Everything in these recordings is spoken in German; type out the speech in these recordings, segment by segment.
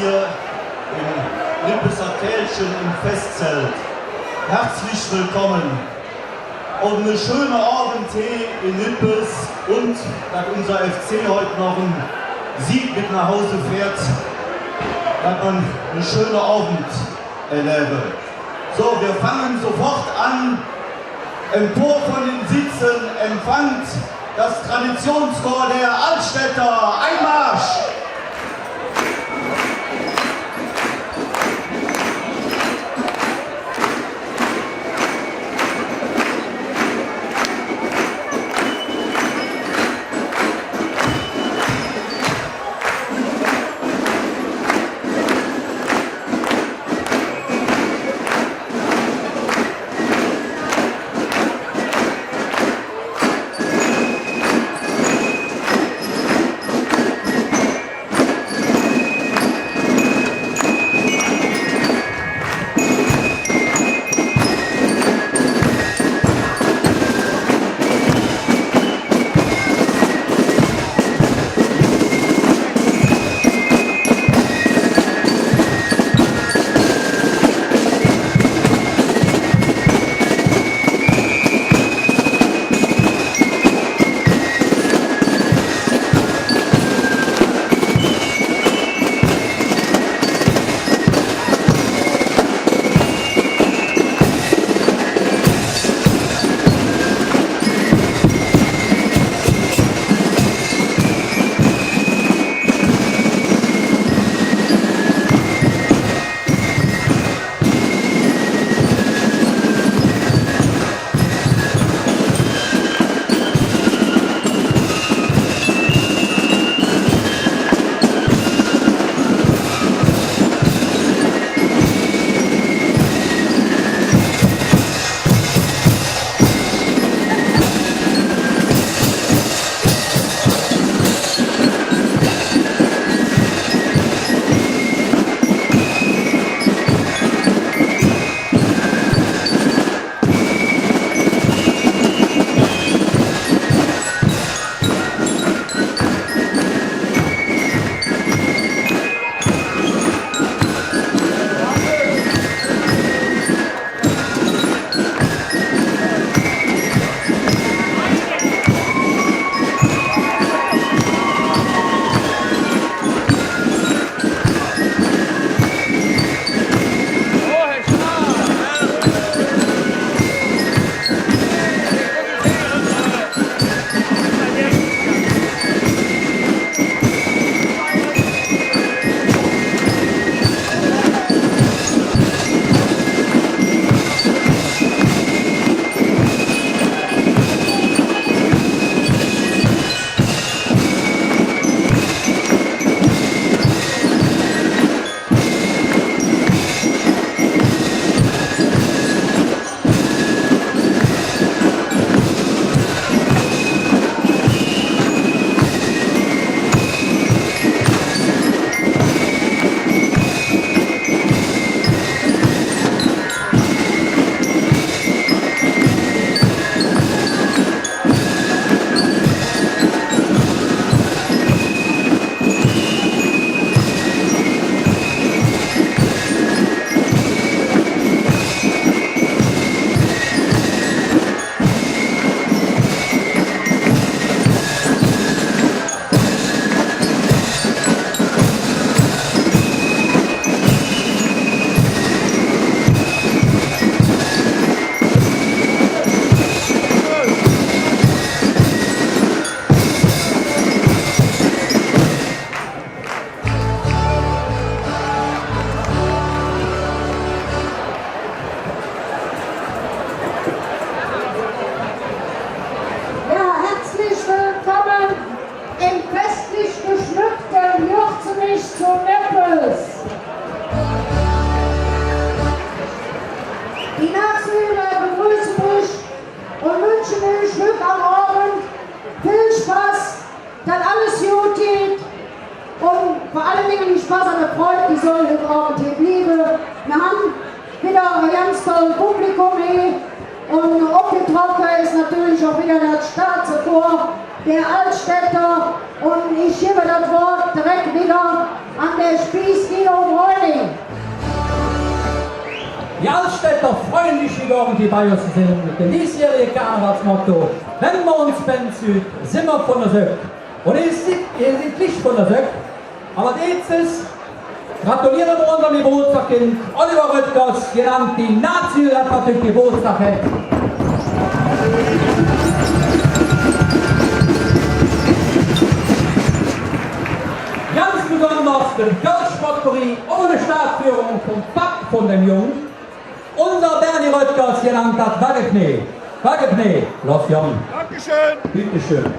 hier im Nippeser Kälchen im Festzelt. Herzlich willkommen und eine schöne Abendtee in Nippes und, da unser FC heute noch einen Sieg mit nach Hause fährt, hat man eine schöne Abend erleben. So, wir fangen sofort an. Empor von den Sitzen empfangt das Traditionschor der Altstädter. Einmarsch! Vor allen Dingen die Spaß an der Freude, die soll im Abend bleiben. Wir haben wieder ein ganz tolles Publikum hier. Und aufgetroffen ist natürlich auch wieder das Staatschor der Altstädter, und ich gebe das Wort direkt wieder an der Spieß Guido Bräuning. Die Altstädter freuen sich über die bei uns sind mit dem diesjährigen Karnevalsmotto: wenn wir uns benzüt, sind wir von der Söck. Und ihr seid nicht von der Söck, aber jetzt ist, gratulieren wir unserem Geburtstagskind Oliver Rüttgers, genannt die Nazi, hat natürlich Geburtstag. Ganz besonders den Kölsch-Potpourri ohne Staatsführung kompakt von dem Jungen. Unser Bernie Rüttgers genannt hat Waggeknee. Waggeknee, los Jung. Dankeschön. Bitteschön.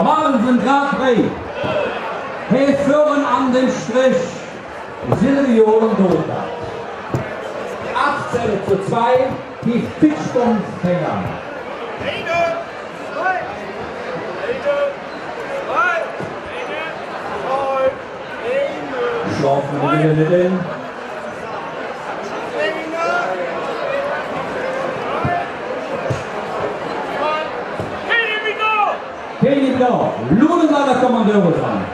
Machen Grand Prix. Hier führen an den Strich Silvio und Dota. 18:2, die Pitchbomb-Fänger. Schlafen wir wieder den. Kenny Blau, Ludenaler Kommandeur dran.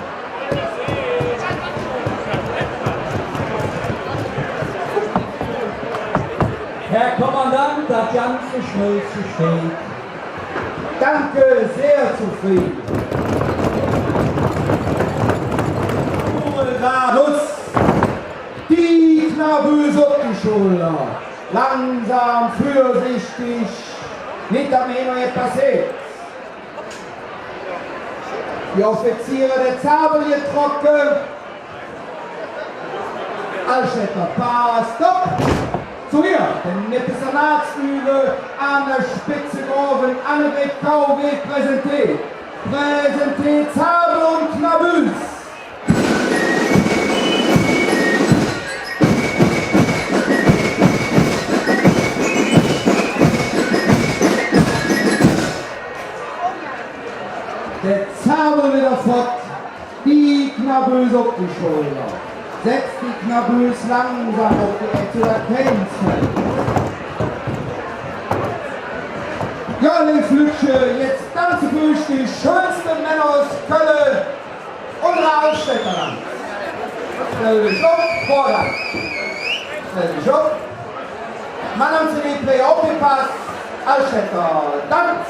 Herr Kommandant, das ganze Schnellste steht. Danke, sehr zufrieden. Radus, die Knabüs auf die Schulter. Langsam, vorsichtig, nicht am Ende passiert. Die Offiziere der Zabel trocken. Alschetter, Pass, stopp! Zu mir, den Nippesanatslüge an der Spitze Groven, Annegret KW präsentiert. Präsentiert Zabel und Knabüs. Der Zabel wieder fort, die Knabüs auf die Schulter. Setzt die Knabüs langsam auf die Ecke der Kainsfeld. Ja, liebe Flütsche, jetzt tanzen für euch die schönsten Männer aus Köln und Rahlstädterland. Stell dich auf, Vorderland. Stell dich auf. Mann am CD-Play aufgepasst, Altstädter, Tanz!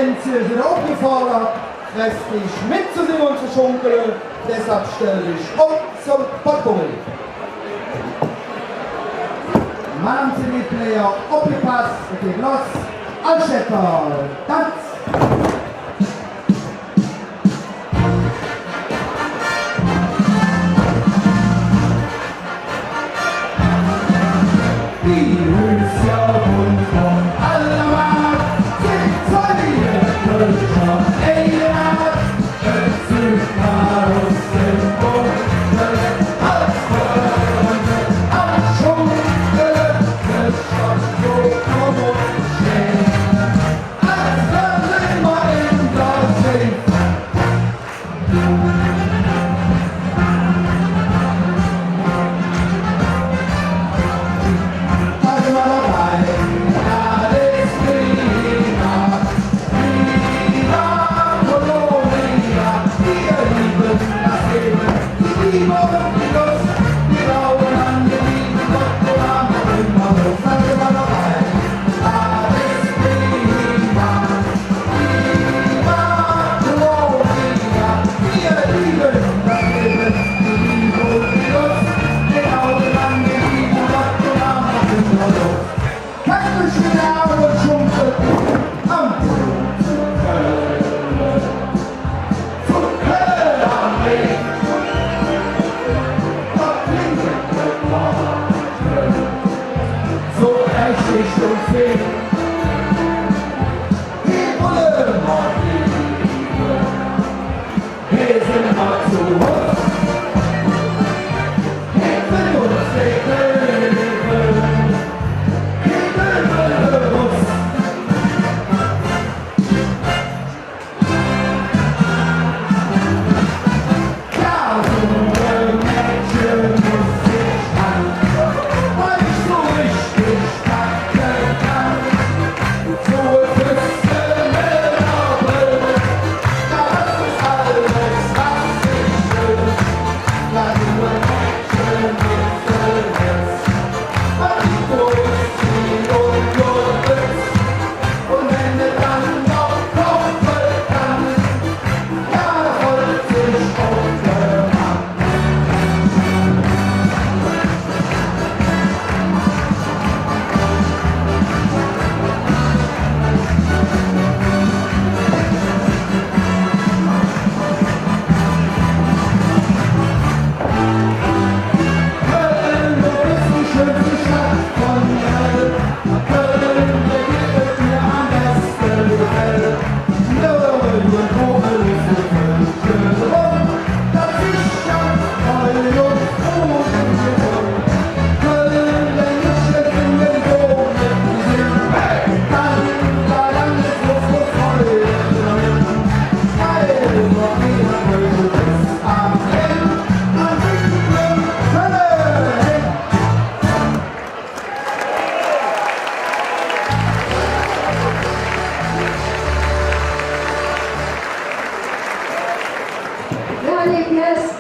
sind Sie wieder aufgefordert, kräftig mitzusingen und zu schunkeln. Deshalb stelle ich auf zum Potpourri. Madame Player, aufgepasst, es geht los. Alstetter, Tanz! Die Höchstjahr und von aller Macht sind Zeuge, Kircher, Eilert, Südmar aus dem Bunde, als Förde, als Schunke, es schaut so komm und stehen, als Förde immer in der See.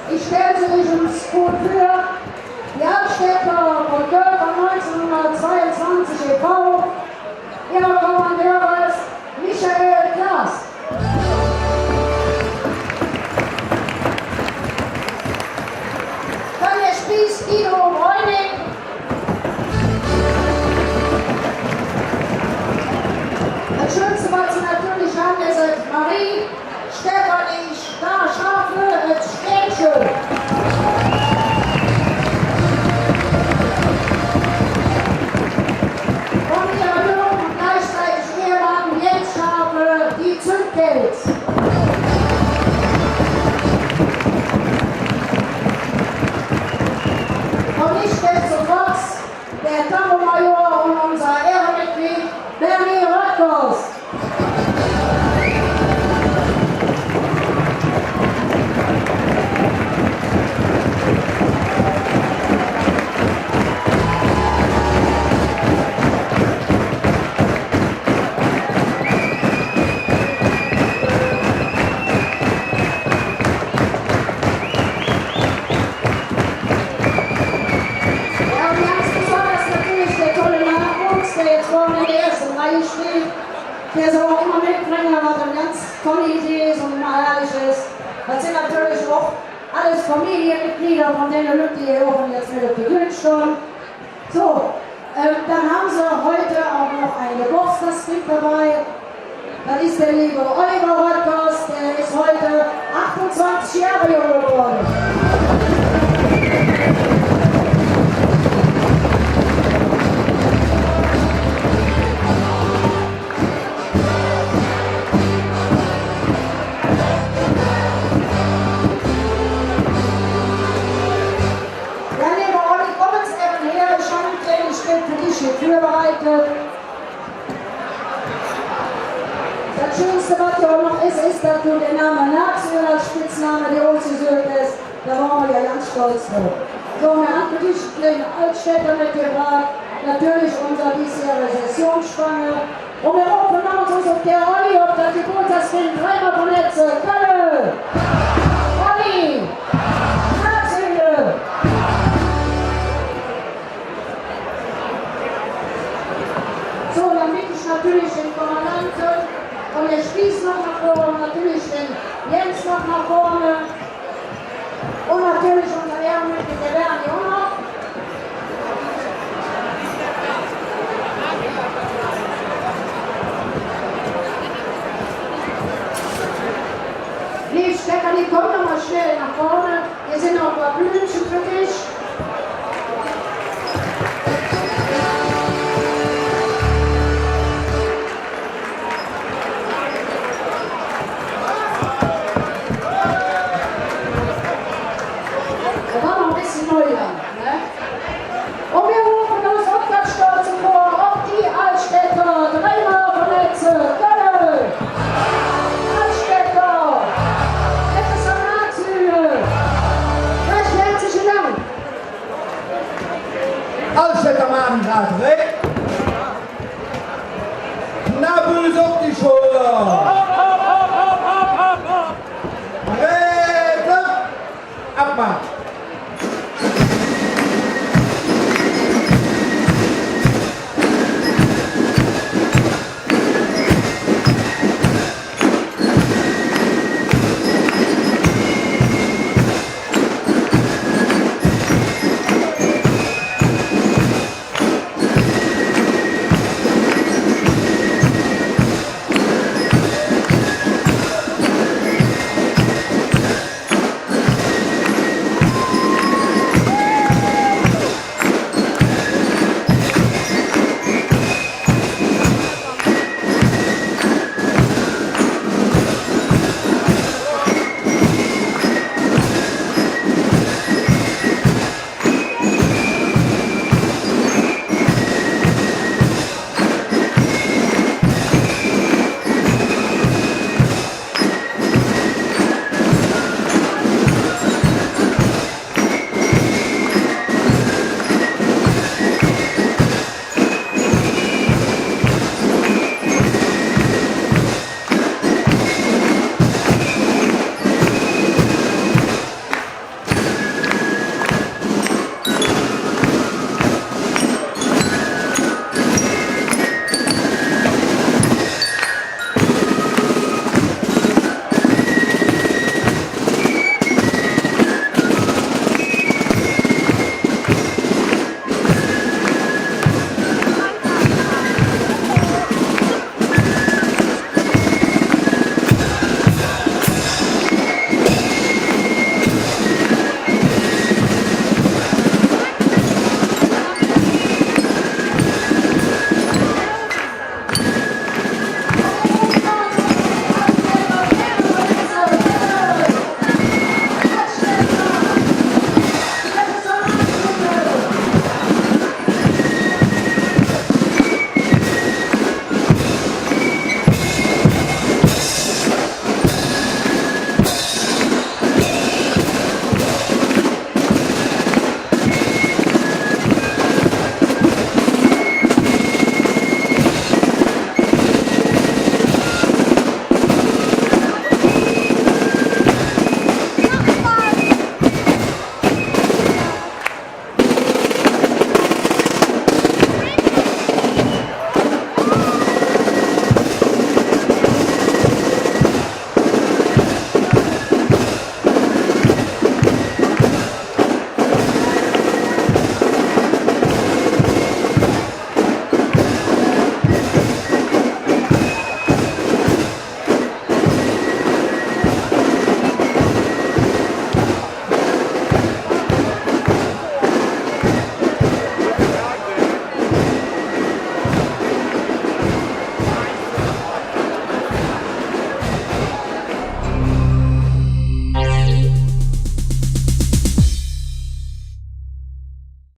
Ich stelle Sie übrigens gut für die Altstädter Folklore 1922 e.V. Ihr Kommandeur ist Michael Klaas. Dann der Spieß Guido Bräuning. Das Schönste, was Sie natürlich haben, ist Marie Stefanie Schafe, das Städtchen. Und natürlich auch alles Familienmitglieder von den Leuten, die hier oben jetzt mit auf die Bühne stehen. So, dann haben sie heute auch noch ein Geburtstagskind dabei. Das ist der liebe Oliver Röttgers, der ist heute 28 Jahre jung geworden. Ja, lieber Olli, komm jetzt eben her, ich habe ein kleines Stück für dich hier vorbereitet. Das Schönste, was ja auch noch ist, dass du den Namen Naxi als Spitzname der ausgesucht hast. Da waren wir ja ganz stolz drauf. So, wir haben für dich einen Altstädter mitgebracht. Natürlich unser diesjährige Sessionsspange. Und wir rufen uns auf der Olli, ob das Geburtstagskind dreimal von Netze. Kölle! Olli! Naxi! So, dann bitte ich natürlich den Kommandanten. Und der Spieß noch nach vorne, natürlich den Jens noch nach vorne und natürlich unser Ehrenmitglied, der Bernie auch noch. Die Stecker, die kommen noch mal schnell nach vorne. Hier sind noch ein paar Blümchen für dich. Altstädter Mann, gerade weg.